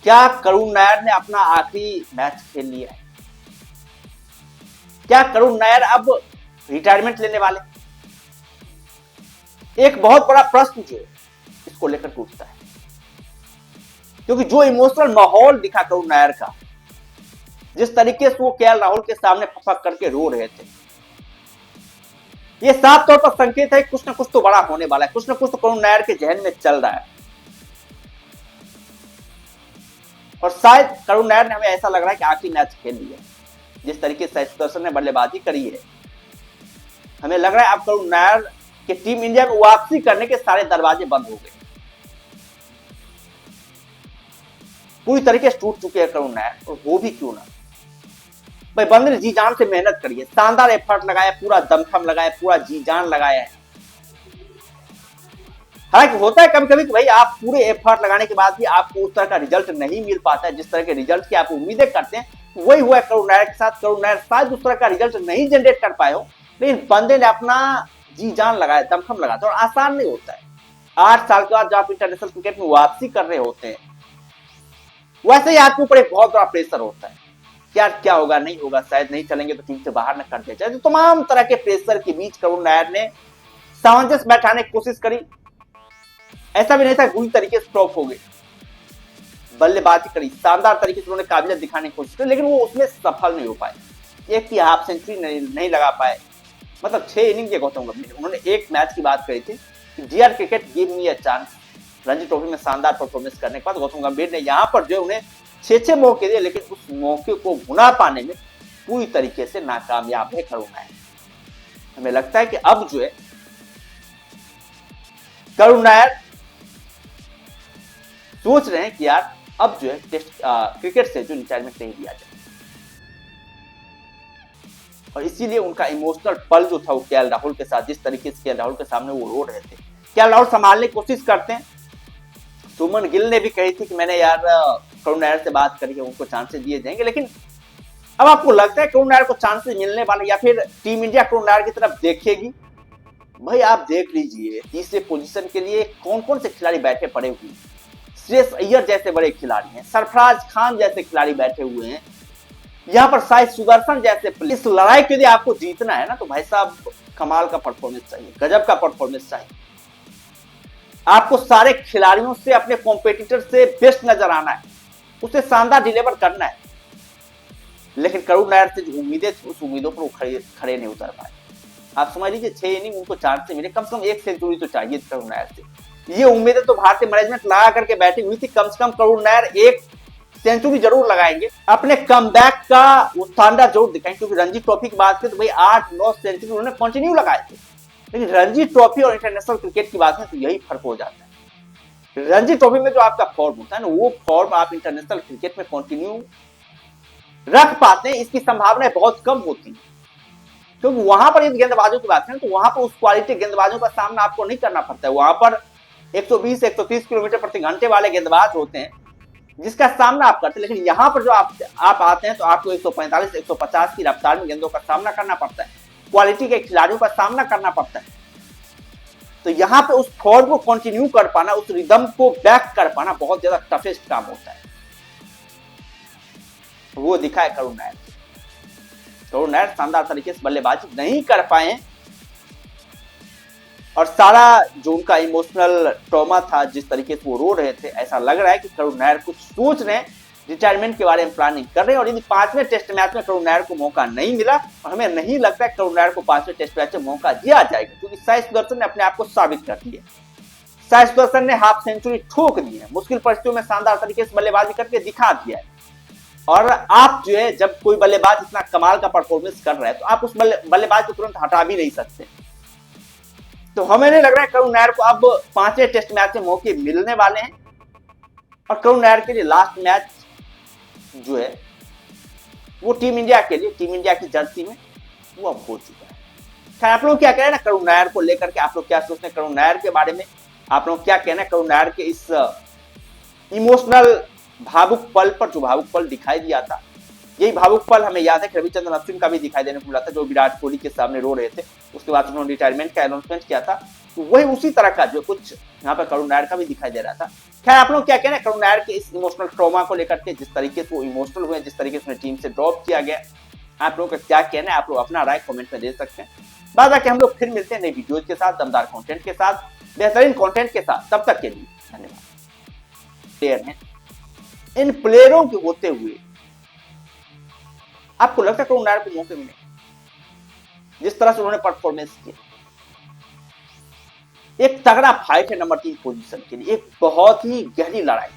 क्या करुण नायर ने अपना आखिरी मैच खेल लिया है? क्या करुण नायर अब रिटायरमेंट लेने वाले? एक बहुत बड़ा प्रश्न जो इसको लेकर के उठता है, क्योंकि जो इमोशनल माहौल दिखा करुण नायर का, जिस तरीके से वो केएल राहुल के सामने फपक करके रो रहे थे, ये साफ तौर पर संकेत है कुछ ना कुछ तो बड़ा होने वाला है, कुछ ना कुछ तो करुण नायर के जहन में चल रहा है। और शायद करुण नायर ने, हमें ऐसा लग रहा है कि आखिरी मैच खेल लिया। जिस तरीके से साई सुदर्शन ने बल्लेबाजी करी है, हमें लग रहा है अब करुण नायर के टीम इंडिया में वापसी करने के सारे दरवाजे बंद हो गए, पूरी तरीके से टूट चुके हैं करुण नायर। और वो भी क्यों ना भाई, बंदे ने जी जान से मेहनत करी है, शानदार एफर्ट लगाया, पूरा दमखम लगाया, पूरा जी जान लगाया है। हालांकि होता है कभी कभी कि भाई आप पूरे एफर्ट लगाने के बाद भी आपको उस तरह का रिजल्ट नहीं मिल पाता है, जिस तरह के रिजल्ट की आप उम्मीदें करते हैं, वही हुआ है करुण नायर के साथ। करुण नायर शायद उस तरह का रिजल्ट नहीं जनरेट कर पाए हो, लेकिन बंदे ने अपना जी जान लगाया, दमखम लगाया था। और आसान नहीं होता है 8 साल के बाद जब आप इंटरनेशनल क्रिकेट में वापसी कर रहे होते हैं, वैसे ही आपके ऊपर एक बहुत बड़ा प्रेशर होता है, क्या होगा, नहीं होगा, शायद नहीं चलेंगे तो टीम से बाहर न कर दिया जाए। तो तमाम तरह के प्रेशर के बीच करुण नायर ने सामंजस्य बैठाने की कोशिश करी। ऐसा भी नहीं था बुरी तरीके से फ्लॉप हो गए, बल्लेबाजी करी, शानदार तरीके से उन्होंने काबिलियत दिखाने की कोशिश की, लेकिन वो उसमें सफल नहीं हो पाए। एक की हाफ सेंचुरी नहीं लगा पाए, मतलब 6 इनिंग के गौतम गंभीर। उन्होंने एक मैच की बात कही थी कि dear cricket give me a chance, Ranji trophy में शानदार परफॉर्मेंस करने के बाद गौतम गंभीर ने यहाँ पर जो उन्हें 6 मौके दिए, लेकिन उस मौके को भुना पाने में पूरी तरीके से नाकामयाब है करुण नायर। हमें लगता है कि अब जो है करुण नायर सोच रहे हैं कि यार अब जो है टेस्ट क्रिकेट से जो रिटायरमेंट नहीं लिया जाए, और इसीलिए उनका इमोशनल पल जो था वो केएल राहुल के साथ, जिस तरीके से केएल राहुल के सामने वो रो रहे थे, केएल राहुल संभालने की कोशिश करते हैं। सुमन गिल ने भी कही थी कि मैंने यार करुण नायर से बात करी है, उनको चांसेस दिए जाएंगे, लेकिन अब आपको लगता है करुण नायर को चांसेस मिलने वाले, या फिर टीम इंडिया करुण नायर की तरफ देखेगी? भाई आप देख लीजिए तीसरे पोजीशन के लिए कौन कौन से खिलाड़ी बैठे पड़े हुए हैं। श्रेयस अय्यर जैसे बड़े खिलाड़ी हैं, सरफराज खान जैसे खिलाड़ी बैठे हुए हैं, यहाँ पर साई सुदर्शन जैसे। इस लड़ाई के लिए आपको जीतना है ना, तो भाई साहब कमाल का परफॉर्मेंस चाहिए, गजब का परफॉर्मेंस चाहिए। आपको सारे खिलाड़ियों से, अपने कॉम्पिटिटर से बेस्ट नजर आना है, उसे शानदार डिलीवर करना है। लेकिन करुण नायर से जो उम्मीदें थी, उस उम्मीदों पर वो खड़े नहीं उतर पाए। आप समझ लीजिए 6 इनिंग उनको चांस से मिले, कम से कम 1 सेंचुरी तो चाहिए करुण नायर से। ये उम्मीदें तो भारतीय मैनेजमेंट लगा करके बैठी हुई थी, कम से कम करुण नायर 1 सेंचुरी जरूर लगाएंगे, अपने कमबैक का उत्थान जरूर दिखाएंगे। क्योंकि रणजी ट्रॉफी की बात करें तो भाई 8-9 सेंचुरी उन्होंने कंटिन्यू लगाए थे, लेकिन रणजी ट्रॉफी और इंटरनेशनल क्रिकेट की बात है तो यही फर्क हो जाता है। रणजी ट्रॉफी में जो आपका फॉर्म होता है ना, वो फॉर्म आप इंटरनेशनल क्रिकेट में कंटिन्यू रख पाते हैं, इसकी संभावना बहुत कम होती है। क्योंकि वहां पर यदि गेंदबाजों की बात करें तो वहां पर उस क्वालिटी गेंदबाजों का सामना आपको नहीं करना पड़ता है। वहां पर 120-130 किलोमीटर प्रति घंटे वाले गेंदबाज होते हैं जिसका सामना आप करते हैं, लेकिन यहाँ पर जो आप आते हैं तो आपको 145-150 की रफ्तार में गेंदों का सामना करना पड़ता है, क्वालिटी के खिलाड़ियों का सामना करना पड़ता है। तो यहाँ पे उस फॉर्म को कंटिन्यू कर पाना, उस रिदम को बैक कर पाना बहुत ज्यादा टफेस्ट काम होता है। वो दिखा है करुण नायर। करुण नायर शानदार तरीके से बल्लेबाजी नहीं कर पाए, और सारा जो उनका इमोशनल ट्रॉमा था, जिस तरीके से वो रो रहे थे, ऐसा लग रहा है कि करुण नायर कुछ सोच रहे हैं, रिटायरमेंट के बारे में प्लानिंग कर रहे हैं। और यदि 5वें टेस्ट मैच में करुण नायर को मौका नहीं मिला, और हमें नहीं लगता है करुण नायर को 5वें टेस्ट मैच में मौका दिया जाएगा, क्योंकि साई सुदर्शन ने अपने आप को साबित कर दिया। साई सुदर्शन ने हाफ सेंचुरी ठोक दी है, मुश्किल परिस्थितियों में शानदार तरीके से बल्लेबाजी करके दिखा दिया है। और आप जो है, जब कोई बल्लेबाज इतना कमाल का परफॉर्मेंस कर रहा है तो आप उस बल्लेबाज को तुरंत हटा भी नहीं सकते। तो हमें नहीं लग रहा है करुण नायर को अब 5वें टेस्ट मैच में मौके मिलने वाले हैं, और करुण नायर के लिए लास्ट मैच जो है वो टीम इंडिया के लिए, टीम इंडिया की जर्सी में वो अब हो चुका है। खैर, आप लोग क्या कह रहे हैं ना करुण नायर को लेकर के, आप लोग क्या सोचते हैं करुण नायर के बारे में, आप लोग क्या कहना है करुण नायर के इस इमोशनल भावुक पल पर, जो भावुक पल दिखाई दिया था। यही भावुक पल हमें याद है कि रविचंद्रन अश्विन का भी दिखाई देने को मिला था, जो विराट कोहली के सामने रो रहे थे। उसके बाद उन्होंने रिटायरमेंट का अनाउंसमेंट किया था। वही उसी तरह का जो कुछ यहाँ पर करुण नायर का भी दिखाई दे रहा था। खैर आप लोग क्या कहना है करुण नायर के इस इमोशनल ट्रॉमा को लेकर के, जिस तरीके से वो इमोशनल हुए, जिस तरीके से उन्हें टीम से ड्रॉप किया गया, आप लोगों का क्या कहना है? आप लोग अपना राय कमेंट में दे सकते हैं। बाद बाकी हम लोग फिर मिलते हैं नई वीडियोज के साथ, दमदार कंटेंट के साथ, बेहतरीन कंटेंट के साथ। तब तक के लिए धन्यवाद। प्लेयर हैं, इन प्लेयरों के होते हुए आपको लगता है करुण नायर को मौके मिले? जिस तरह से उन्होंने परफॉर्मेंस किया, एक तगड़ा फाइट है नंबर 3 पोजीशन के लिए, एक बहुत ही गहरी लड़ाई।